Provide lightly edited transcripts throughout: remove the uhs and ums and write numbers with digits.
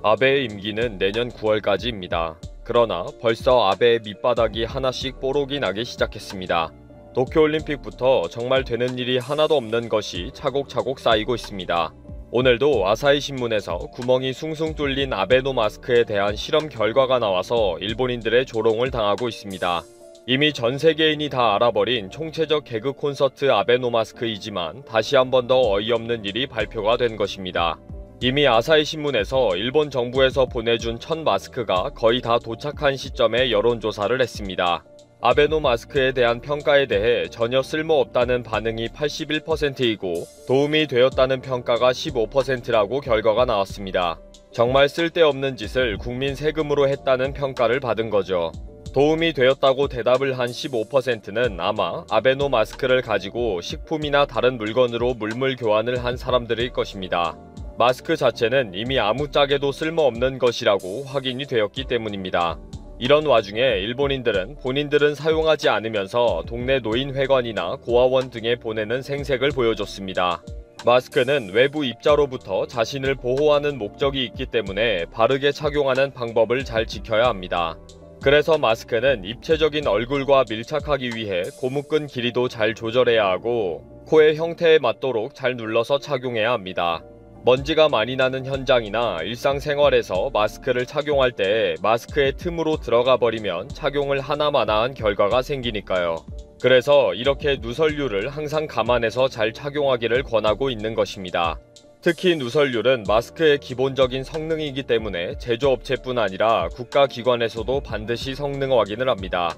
아베의 임기는 내년 9월까지입니다. 그러나 벌써 아베의 밑바닥이 하나씩 뽀록이 나기 시작했습니다. 도쿄올림픽부터 정말 되는 일이 하나도 없는 것이 차곡차곡 쌓이고 있습니다. 오늘도 아사히 신문에서 구멍이 숭숭 뚫린 아베노 마스크에 대한 실험 결과가 나와서 일본인들의 조롱을 당하고 있습니다. 이미 전 세계인이 다 알아버린 총체적 개그 콘서트 아베노 마스크이지만 다시 한 번 더 어이없는 일이 발표가 된 것입니다. 이미 아사히 신문에서 일본 정부에서 보내준 첫 마스크가 거의 다 도착한 시점에 여론조사를 했습니다. 아베노 마스크에 대한 평가에 대해 전혀 쓸모없다는 반응이 81%이고 도움이 되었다는 평가가 15%라고 결과가 나왔습니다. 정말 쓸데없는 짓을 국민 세금으로 했다는 평가를 받은 거죠. 도움이 되었다고 대답을 한 15%는 아마 아베노 마스크를 가지고 식품이나 다른 물건으로 물물 교환을 한 사람들일 것입니다. 마스크 자체는 이미 아무짝에도 쓸모없는 것이라고 확인이 되었기 때문입니다. 이런 와중에 일본인들은 본인들은 사용하지 않으면서 동네 노인회관이나 고아원 등에 보내는 생색을 보여줬습니다. 마스크는 외부 입자로부터 자신을 보호하는 목적이 있기 때문에 바르게 착용하는 방법을 잘 지켜야 합니다. 그래서 마스크는 입체적인 얼굴과 밀착하기 위해 고무끈 길이도 잘 조절해야 하고 코의 형태에 맞도록 잘 눌러서 착용해야 합니다. 먼지가 많이 나는 현장이나 일상생활에서 마스크를 착용할 때 마스크의 틈으로 들어가 버리면 착용을 하나마나한 결과가 생기니까요. 그래서 이렇게 누설류를 항상 감안해서 잘 착용하기를 권하고 있는 것입니다. 특히 누설률은 마스크의 기본적인 성능이기 때문에 제조업체뿐 아니라 국가기관에서도 반드시 성능 확인을 합니다.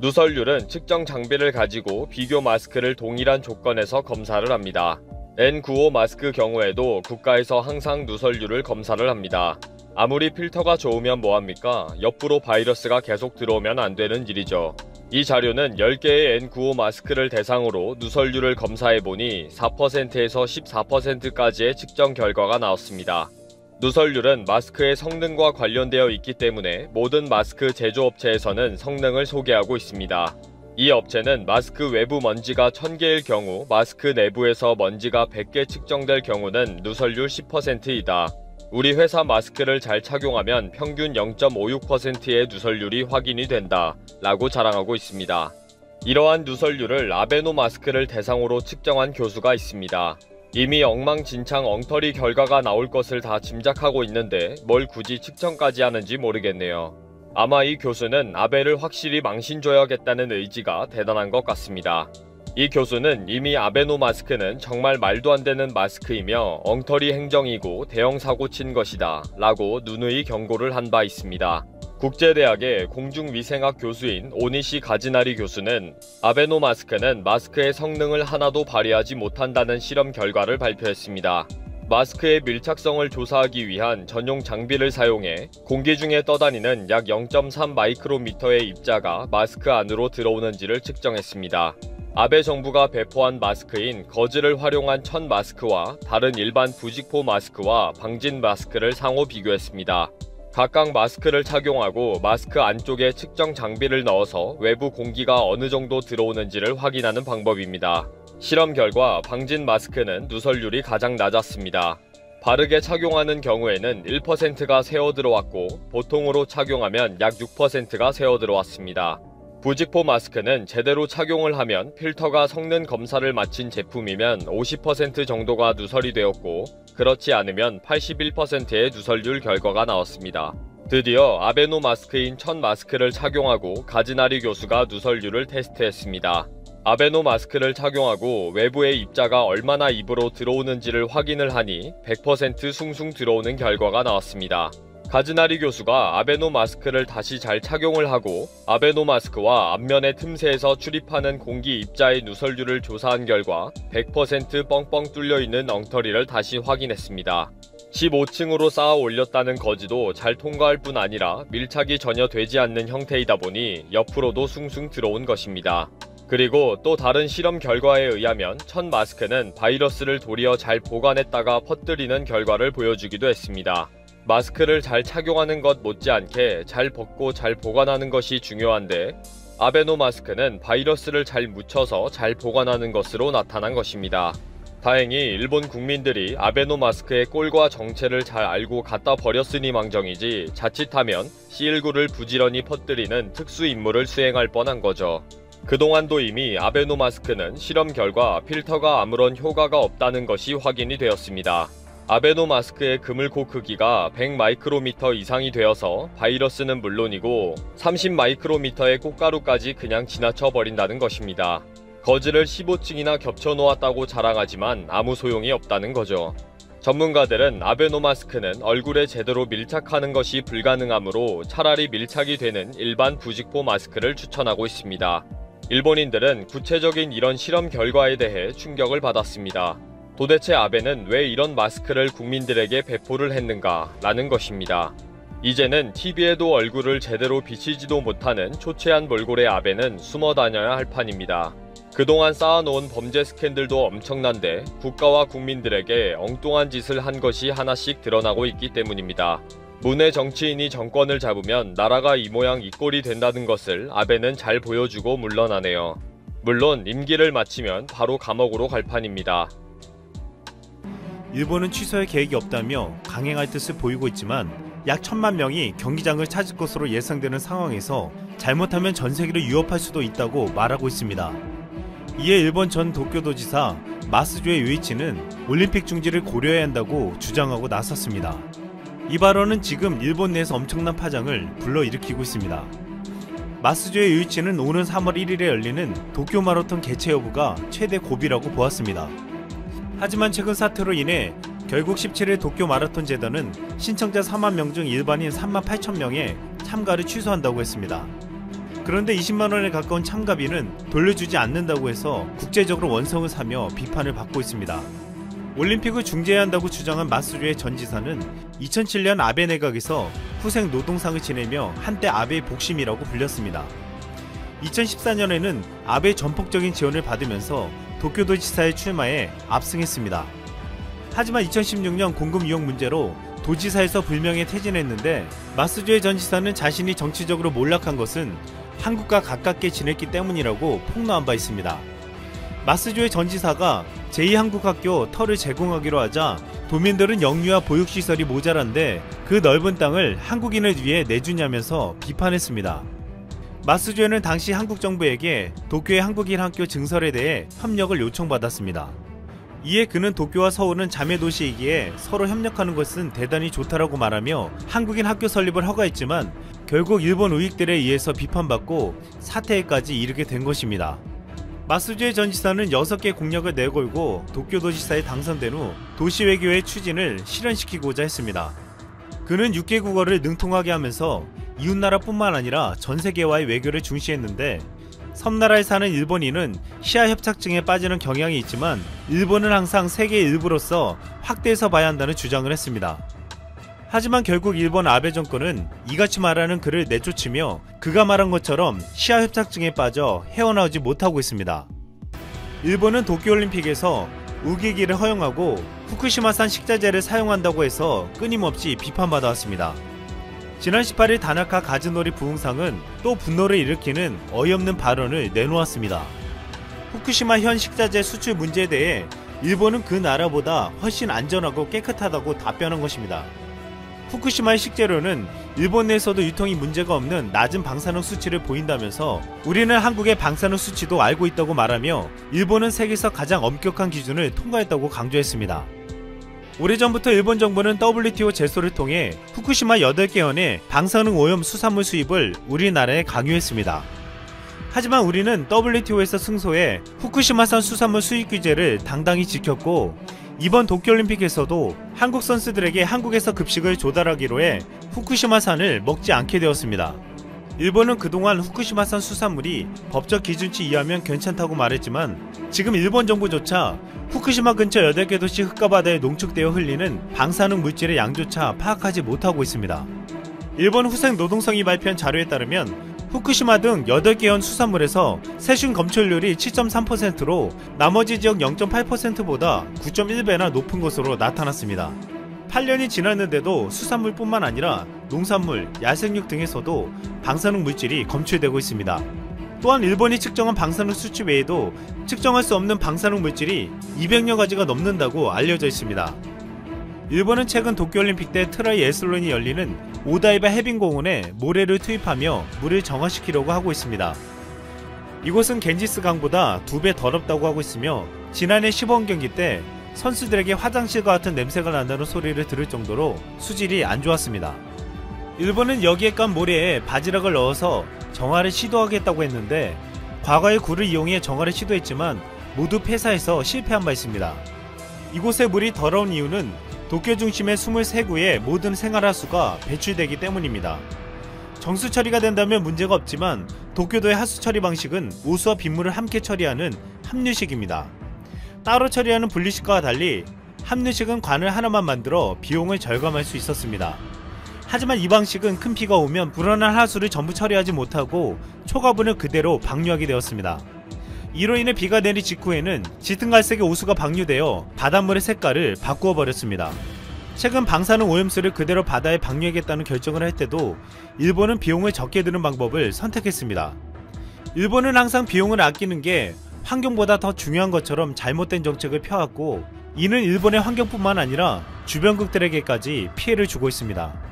누설률은 측정 장비를 가지고 비교 마스크를 동일한 조건에서 검사를 합니다. N95 마스크 경우에도 국가에서 항상 누설률을 검사를 합니다. 아무리 필터가 좋으면 뭐합니까? 옆으로 바이러스가 계속 들어오면 안 되는 일이죠. 이 자료는 10개의 N95 마스크를 대상으로 누설률을 검사해보니 4%에서 14%까지의 측정 결과가 나왔습니다. 누설률은 마스크의 성능과 관련되어 있기 때문에 모든 마스크 제조업체에서는 성능을 소개하고 있습니다. 이 업체는 마스크 외부 먼지가 1000개일 경우 마스크 내부에서 먼지가 100개 측정될 경우는 누설률 10%이다. 우리 회사 마스크를 잘 착용하면 평균 0.56%의 누설률이 확인이 된다 라고 자랑하고 있습니다. 이러한 누설률을 아베노 마스크를 대상으로 측정한 교수가 있습니다. 이미 엉망진창 엉터리 결과가 나올 것을 다 짐작하고 있는데 뭘 굳이 측정까지 하는지 모르겠네요. 아마 이 교수는 아베를 확실히 망신줘야겠다는 의지가 대단한 것 같습니다. 이 교수는 이미 아베노 마스크는 정말 말도 안 되는 마스크이며 엉터리 행정이고 대형 사고 친 것이다 라고 누누이 경고를 한 바 있습니다. 국제대학의 공중위생학 교수인 오니시 가즈나리 교수는 아베노 마스크는 마스크의 성능을 하나도 발휘하지 못한다는 실험 결과를 발표했습니다. 마스크의 밀착성을 조사하기 위한 전용 장비를 사용해 공기 중에 떠다니는 약 0.3 마이크로미터의 입자가 마스크 안으로 들어오는지를 측정했습니다. 아베 정부가 배포한 마스크인 거즈를 활용한 첫 마스크와 다른 일반 부직포 마스크와 방진 마스크를 상호 비교했습니다. 각각 마스크를 착용하고 마스크 안쪽에 측정 장비를 넣어서 외부 공기가 어느 정도 들어오는지를 확인하는 방법입니다. 실험 결과 방진 마스크는 누설률이 가장 낮았습니다. 바르게 착용하는 경우에는 1%가 새어 들어왔고 보통으로 착용하면 약 6%가 새어 들어왔습니다. 부직포 마스크는 제대로 착용을 하면 필터가 성능 검사를 마친 제품이면 50% 정도가 누설이 되었고 그렇지 않으면 81%의 누설률 결과가 나왔습니다. 드디어 아베노 마스크인 첫 마스크를 착용하고 가즈나리 교수가 누설률을 테스트했습니다. 아베노 마스크를 착용하고 외부의 입자가 얼마나 입으로 들어오는지를 확인을 하니 100% 숭숭 들어오는 결과가 나왔습니다. 가즈나리 교수가 아베노 마스크를 다시 잘 착용을 하고 아베노 마스크와 앞면의 틈새에서 출입하는 공기 입자의 누설률을 조사한 결과 100% 뻥뻥 뚫려있는 엉터리를 다시 확인했습니다. 15층으로 쌓아 올렸다는 거지도 잘 통과할 뿐 아니라 밀착이 전혀 되지 않는 형태이다 보니 옆으로도 숭숭 들어온 것입니다. 그리고 또 다른 실험 결과에 의하면 첫 마스크는 바이러스를 도리어 잘 보관했다가 퍼뜨리는 결과를 보여주기도 했습니다. 마스크를 잘 착용하는 것 못지않게 잘 벗고 잘 보관하는 것이 중요한데 아베노 마스크는 바이러스를 잘 묻혀서 잘 보관하는 것으로 나타난 것입니다. 다행히 일본 국민들이 아베노마스크의 꼴과 정체를 잘 알고 갖다 버렸으니 망정이지 자칫하면 C19를 부지런히 퍼뜨리는 특수 임무를 수행할 뻔한 거죠. 그동안도 이미 아베노마스크는 실험 결과 필터가 아무런 효과가 없다는 것이 확인이 되었습니다. 아베노마스크의 그물코 크기가 100마이크로미터 이상이 되어서 바이러스는 물론이고 30마이크로미터의 꽃가루까지 그냥 지나쳐 버린다는 것입니다. 거즈를 15층이나 겹쳐 놓았다고 자랑하지만 아무 소용이 없다는 거죠. 전문가들은 아베노마스크는 얼굴에 제대로 밀착하는 것이 불가능하므로 차라리 밀착이 되는 일반 부직포 마스크를 추천하고 있습니다. 일본인들은 구체적인 이런 실험 결과에 대해 충격을 받았습니다. 도대체 아베는 왜 이런 마스크를 국민들에게 배포를 했는가 라는 것입니다. 이제는 TV에도 얼굴을 제대로 비치지도 못하는 초췌한 몰골의 아베는 숨어 다녀야 할 판입니다. 그동안 쌓아놓은 범죄 스캔들도 엄청난데 국가와 국민들에게 엉뚱한 짓을 한 것이 하나씩 드러나고 있기 때문입니다. 문외 정치인이 정권을 잡으면 나라가 이 모양 이 꼴이 된다는 것을 아베는 잘 보여주고 물러나네요. 물론 임기를 마치면 바로 감옥으로 갈 판입니다. 일본은 취소할 계획이 없다며 강행할 뜻을 보이고 있지만 약 1000만 명이 경기장을 찾을 것으로 예상되는 상황에서 잘못하면 전 세계를 위협할 수도 있다고 말하고 있습니다. 이에 일본 전 도쿄도지사 마스조의 유이치는 올림픽 중지를 고려해야 한다고 주장하고 나섰습니다. 이 발언은 지금 일본 내에서 엄청난 파장을 불러일으키고 있습니다. 마스조의 유이치는 오는 3월 1일에 열리는 도쿄 마라톤 개최 여부가 최대 고비라고 보았습니다. 하지만 최근 사태로 인해 결국 17일 도쿄 마라톤 재단은 신청자 4만 명 중 일반인 3만 8천 명의 참가를 취소한다고 했습니다. 그런데 20만 원에 가까운 참가비는 돌려주지 않는다고 해서 국제적으로 원성을 사며 비판을 받고 있습니다. 올림픽을 중지해야 한다고 주장한 마스조의 전 지사는 2007년 아베 내각에서 후생 노동상을 지내며 한때 아베의 복심이라고 불렸습니다. 2014년에는 아베의 전폭적인 지원을 받으면서 도쿄도지사에 출마해 압승했습니다. 하지만 2016년 공금 유용 문제로 도지사에서 불명예 퇴진했는데 마스조의 전 지사는 자신이 정치적으로 몰락한 것은 한국과 가깝게 지냈기 때문이라고 폭로한 바 있습니다. 마스조의 전 지사가 제2한국학교 터를 제공하기로 하자 도민들은 영유아 보육시설이 모자란데 그 넓은 땅을 한국인을 위해 내주냐면서 비판했습니다. 마스조는 당시 한국 정부에게 도쿄의 한국인 학교 증설에 대해 협력을 요청받았습니다. 이에 그는 도쿄와 서울은 자매도시이기에 서로 협력하는 것은 대단히 좋다라고 말하며 한국인 학교 설립을 허가했지만 결국 일본 우익들에 의해서 비판받고 사퇴에까지 이르게 된 것입니다. 마스조의 전 지사는 6개 공약을 내걸고 도쿄도지사에 당선된 후 도시외교의 추진을 실현시키고자 했습니다. 그는 6개 국어를 능통하게 하면서 이웃나라뿐만 아니라 전세계와의 외교를 중시했는데 섬나라에 사는 일본인은 시아협착증에 빠지는 경향이 있지만 일본은 항상 세계의 일부로서 확대해서 봐야 한다는 주장을 했습니다. 하지만 결국 일본 아베 정권은 이같이 말하는 그를 내쫓으며 그가 말한 것처럼 시아협착증에 빠져 헤어나오지 못하고 있습니다. 일본은 도쿄올림픽에서 우기기를 허용하고 후쿠시마산 식자재를 사용한다고 해서 끊임없이 비판받아왔습니다. 지난 18일 다나카 가즈노리 부흥상은 또 분노를 일으키는 어이없는 발언을 내놓았습니다. 후쿠시마 현 식자재 수출 문제에 대해 일본은 그 나라보다 훨씬 안전하고 깨끗하다고 답변한 것입니다. 후쿠시마의 식재료는 일본 내에서도 유통이 문제가 없는 낮은 방사능 수치를 보인다면서 우리는 한국의 방사능 수치도 알고 있다고 말하며 일본은 세계에서 가장 엄격한 기준을 통과했다고 강조했습니다. 오래전부터 일본 정부는 WTO 제소를 통해 후쿠시마 8개 현의 방사능 오염 수산물 수입을 우리나라에 강요했습니다. 하지만 우리는 WTO에서 승소해 후쿠시마산 수산물 수입 규제를 당당히 지켰고 이번 도쿄올림픽에서도 한국 선수들에게 한국에서 급식을 조달하기로 해 후쿠시마산을 먹지 않게 되었습니다. 일본은 그동안 후쿠시마산 수산물이 법적 기준치 이하면 괜찮다고 말했지만 지금 일본 정부조차 후쿠시마 근처 8개 도시 흙가바다에 농축되어 흘리는 방사능 물질의 양조차 파악하지 못하고 있습니다. 일본 후생노동성이 발표한 자료에 따르면 후쿠시마 등 8개 현 수산물에서 세슘 검출률이 7.3%로 나머지 지역 0.8%보다 9.1배나 높은 것으로 나타났습니다. 8년이 지났는데도 수산물뿐만 아니라 농산물, 야생육 등에서도 방사능 물질이 검출되고 있습니다. 또한 일본이 측정한 방사능 수치 외에도 측정할 수 없는 방사능 물질이 200여 가지가 넘는다고 알려져 있습니다. 일본은 최근 도쿄올림픽 때 트라이 애슬론이 열리는 오다이바 해빙공원에 모래를 투입하며 물을 정화시키려고 하고 있습니다. 이곳은 겐지스 강보다 2배 더럽다고 하고 있으며 지난해 시범 경기 때 선수들에게 화장실과 같은 냄새가 난다는 소리를 들을 정도로 수질이 안 좋았습니다. 일본은 여기에 깐 모래에 바지락을 넣어서 정화를 시도하겠다고 했는데 과거에 굴을 이용해 정화를 시도했지만 모두 폐사해서 실패한 바 있습니다. 이곳의 물이 더러운 이유는 도쿄 중심의 23구의 모든 생활하수가 배출되기 때문입니다. 정수 처리가 된다면 문제가 없지만 도쿄도의 하수 처리 방식은 오수와 빗물을 함께 처리하는 합류식입니다. 따로 처리하는 분리식과 달리 합류식은 관을 하나만 만들어 비용을 절감할 수 있었습니다. 하지만 이 방식은 큰 비가 오면 불어난 하수를 전부 처리하지 못하고 초가분을 그대로 방류하게 되었습니다. 이로 인해 비가 내린 직후에는 짙은 갈색의 오수가 방류되어 바닷물의 색깔을 바꾸어 버렸습니다. 최근 방사능 오염수를 그대로 바다에 방류하겠다는 결정을 할 때도 일본은 비용을 적게 드는 방법을 선택했습니다. 일본은 항상 비용을 아끼는 게 환경보다 더 중요한 것처럼 잘못된 정책을 펴왔고 이는 일본의 환경뿐만 아니라 주변국들에게까지 피해를 주고 있습니다.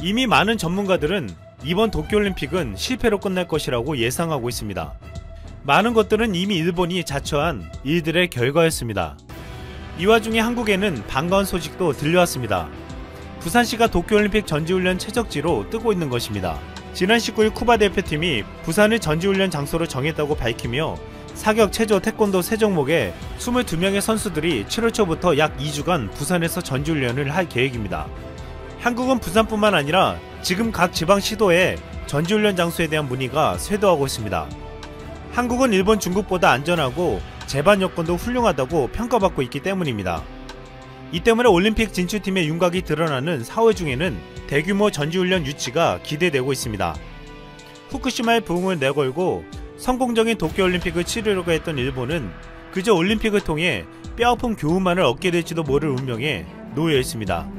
이미 많은 전문가들은 이번 도쿄올림픽은 실패로 끝날 것이라고 예상하고 있습니다. 많은 것들은 이미 일본이 자처한 일들의 결과였습니다. 이 와중에 한국에는 반가운 소식도 들려왔습니다. 부산시가 도쿄올림픽 전지훈련 최적지로 뜨고 있는 것입니다. 지난 19일 쿠바 대표팀이 부산을 전지훈련 장소로 정했다고 밝히며 사격, 체조, 태권도 세 종목에 22명의 선수들이 7월 초부터 약 2주간 부산에서 전지훈련을 할 계획입니다. 한국은 부산뿐만 아니라 지금 각 지방시도에 전지훈련 장소에 대한 문의가 쇄도하고 있습니다. 한국은 일본, 중국보다 안전하고 제반 여건도 훌륭하다고 평가받고 있기 때문입니다. 이 때문에 올림픽 진출팀의 윤곽이 드러나는 4월 중에는 대규모 전지훈련 유치가 기대되고 있습니다. 후쿠시마의 부흥을 내걸고 성공적인 도쿄올림픽을 치르려고 했던 일본은 그저 올림픽을 통해 뼈아픈 교훈만을 얻게 될지도 모를 운명에 놓여 있습니다.